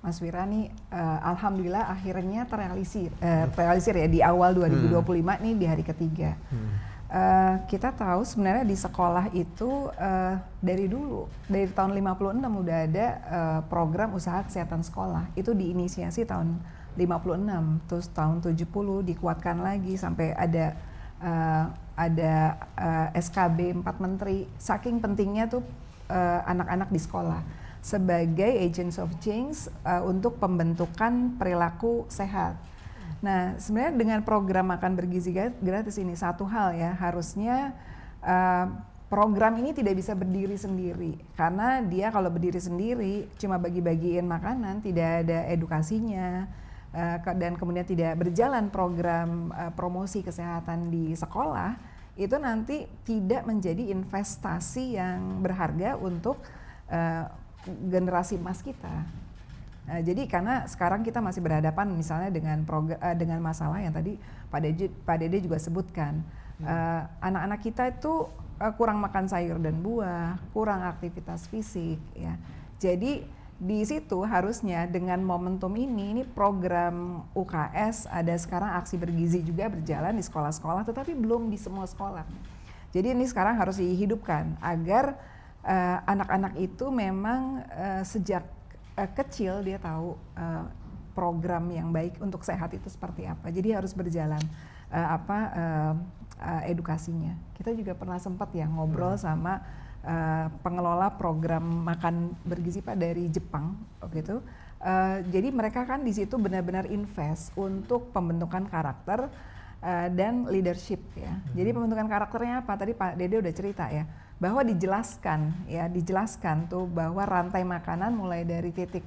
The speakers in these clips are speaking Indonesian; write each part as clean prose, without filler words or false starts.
Mas Wira nih, alhamdulillah akhirnya terrealisir ya di awal 2025 nih di hari ketiga. Kita tahu sebenarnya di sekolah itu dari dulu, dari tahun 56 udah ada program usaha kesehatan sekolah. Itu diinisiasi tahun 56, terus tahun 70 dikuatkan lagi sampai ada SKB 4 menteri. Saking pentingnya tuh anak-anak di sekolah sebagai agents of change untuk pembentukan perilaku sehat. Nah, sebenarnya dengan program makan bergizi gratis ini satu hal ya, harusnya program ini tidak bisa berdiri sendiri, karena dia kalau berdiri sendiri cuma bagi-bagiin makanan, tidak ada edukasinya, dan kemudian tidak berjalan program promosi kesehatan di sekolah, itu nanti tidak menjadi investasi yang berharga untuk generasi emas kita. Jadi karena sekarang kita masih berhadapan misalnya dengan masalah yang tadi Pak Dede juga sebutkan, anak-anak kita itu kurang makan sayur dan buah, kurang aktivitas fisik ya. Jadi di situ harusnya dengan momentum ini program UKS ada sekarang aksi bergizi juga berjalan di sekolah-sekolah, tetapi belum di semua sekolah. Jadi ini sekarang harus dihidupkan agar anak-anak itu memang sejak kecil dia tahu program yang baik untuk sehat itu seperti apa. Jadi harus berjalan edukasinya. Kita juga pernah sempat ya ngobrol sama pengelola program makan bergizi Pak dari Jepang gitu. Jadi mereka kan di situ benar-benar invest untuk pembentukan karakter dan leadership ya. Jadi pembentukan karakternya apa? Tadi Pak Dede udah cerita ya, bahwa dijelaskan tuh bahwa rantai makanan mulai dari titik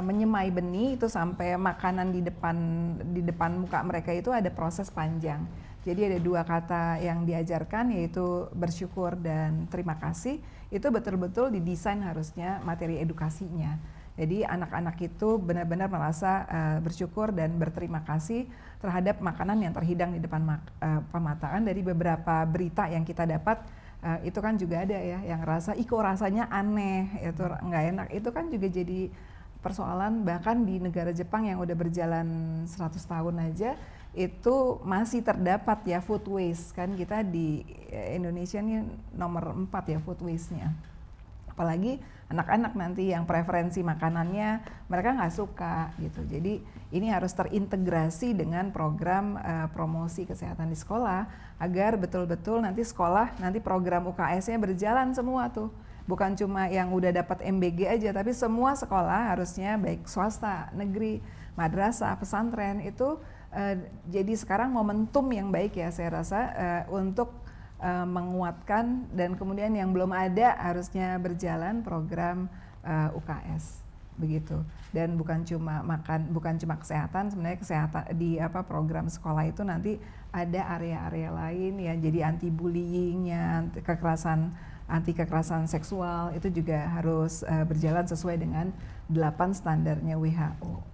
menyemai benih itu sampai makanan di depan muka mereka itu ada proses panjang. Jadi ada dua kata yang diajarkan, yaitu bersyukur dan terima kasih. Itu betul-betul didesain harusnya materi edukasinya. Jadi anak-anak itu benar-benar merasa bersyukur dan berterima kasih terhadap makanan yang terhidang di depan pemataan. Dari beberapa berita yang kita dapat, itu kan juga ada ya yang rasa, kok rasanya aneh, itu nggak enak. Itu kan juga jadi persoalan, bahkan di negara Jepang yang udah berjalan 100 tahun aja, itu masih terdapat ya food waste. Kan kita di Indonesia ini nomor 4 ya food waste-nya. Apalagi anak-anak nanti yang preferensi makanannya mereka nggak suka gitu. Jadi ini harus terintegrasi dengan program promosi kesehatan di sekolah agar betul-betul nanti sekolah, nanti program UKS-nya berjalan semua tuh. Bukan cuma yang udah dapat MBG aja, tapi semua sekolah harusnya baik swasta, negeri, madrasah, pesantren itu jadi sekarang momentum yang baik ya saya rasa untuk menguatkan, dan kemudian yang belum ada harusnya berjalan program UKS begitu. Dan bukan cuma kesehatan, sebenarnya kesehatan di program sekolah itu nanti ada area-area lain ya, jadi anti bullyingnya, anti kekerasan seksual itu juga harus berjalan sesuai dengan 8 standarnya WHO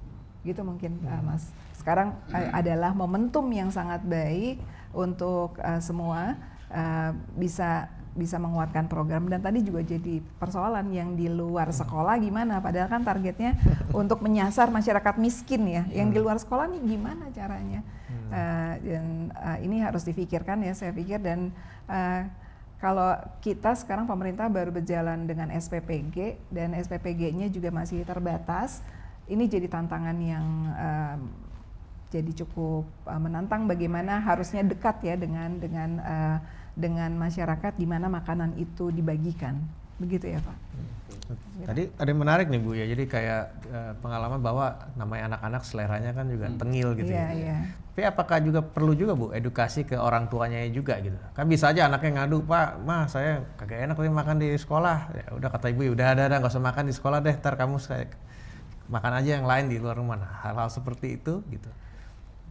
gitu mungkin Mas. Sekarang adalah momentum yang sangat baik untuk semua bisa menguatkan program. Dan tadi juga jadi persoalan yang di luar sekolah gimana, padahal kan targetnya untuk menyasar masyarakat miskin ya, yang di luar sekolah nih gimana caranya. Dan ini harus difikirkan ya saya pikir. Dan kalau kita sekarang pemerintah baru berjalan dengan SPPG dan SPPG-nya juga masih terbatas, ini jadi tantangan yang jadi cukup menantang, bagaimana harusnya dekat ya dengan masyarakat di mana makanan itu dibagikan, begitu ya Pak. Tadi ada yang menarik nih Bu ya, jadi kayak pengalaman bahwa namanya anak-anak seleranya kan juga tengil gitu ya. Iya. Tapi apakah juga perlu juga Bu edukasi ke orang tuanya juga gitu? Kan bisa aja anaknya ngadu, Pak, Mah saya kagak enak tadi makan di sekolah. Ya udah kata ibu, udah nggak usah makan di sekolah deh, ntar kamu makan aja yang lain di luar rumah. Nah, hal-hal seperti itu gitu.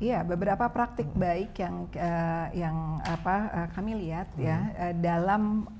Iya, beberapa praktik baik yang kami lihat ya dalam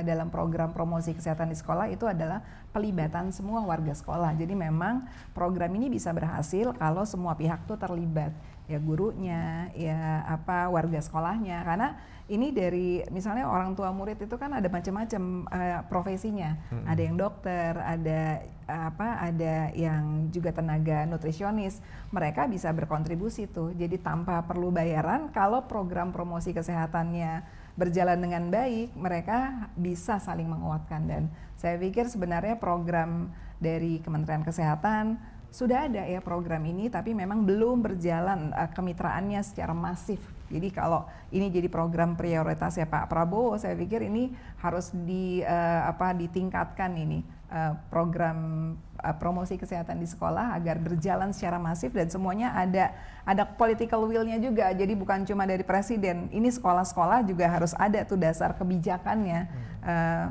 dalam program promosi kesehatan di sekolah itu adalah pelibatan semua warga sekolah. Jadi memang program ini bisa berhasil kalau semua pihak tuh terlibat. ya gurunya, ya apa warga sekolahnya. Karena ini dari misalnya orang tua murid itu kan ada macam-macam profesinya. Ada yang dokter, ada yang juga tenaga nutrisionis. Mereka bisa berkontribusi tuh. Jadi tanpa perlu bayaran, kalau program promosi kesehatannya berjalan dengan baik, mereka bisa saling menguatkan. Dan saya pikir sebenarnya program dari Kementerian Kesehatan sudah ada ya program ini, tapi memang belum berjalan kemitraannya secara masif. Jadi kalau ini jadi program prioritasnya Pak Prabowo, saya pikir ini harus ditingkatkan ini program promosi kesehatan di sekolah agar berjalan secara masif dan semuanya ada political will-nya juga. Jadi bukan cuma dari presiden, ini sekolah-sekolah juga harus ada tuh dasar kebijakannya.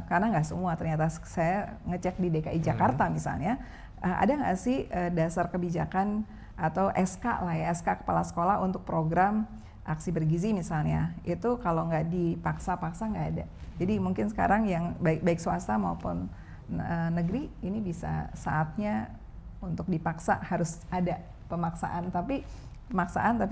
Karena nggak semua, ternyata saya ngecek di DKI Jakarta misalnya, ada nggak sih dasar kebijakan atau SK lah ya, SK kepala sekolah untuk program aksi bergizi misalnya, itu kalau nggak dipaksa-paksa nggak ada. Jadi mungkin sekarang yang baik swasta maupun negeri ini bisa saatnya untuk dipaksa, harus ada pemaksaan tapi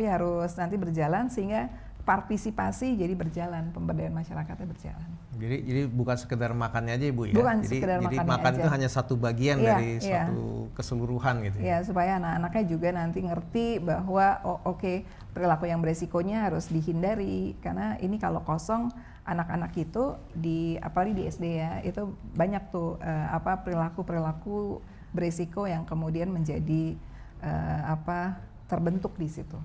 harus nanti berjalan sehingga partisipasi jadi berjalan, pemberdayaan masyarakatnya berjalan. Jadi bukan sekedar makannya aja Ibu ya. Bukan jadi sekedar makan aja. Itu hanya satu bagian dari suatu keseluruhan gitu. Ya, supaya anak-anaknya juga nanti ngerti bahwa perilaku yang beresikonya harus dihindari, karena ini kalau kosong anak-anak itu apalagi di SD ya, itu banyak tuh perilaku beresiko yang kemudian menjadi terbentuk di situ.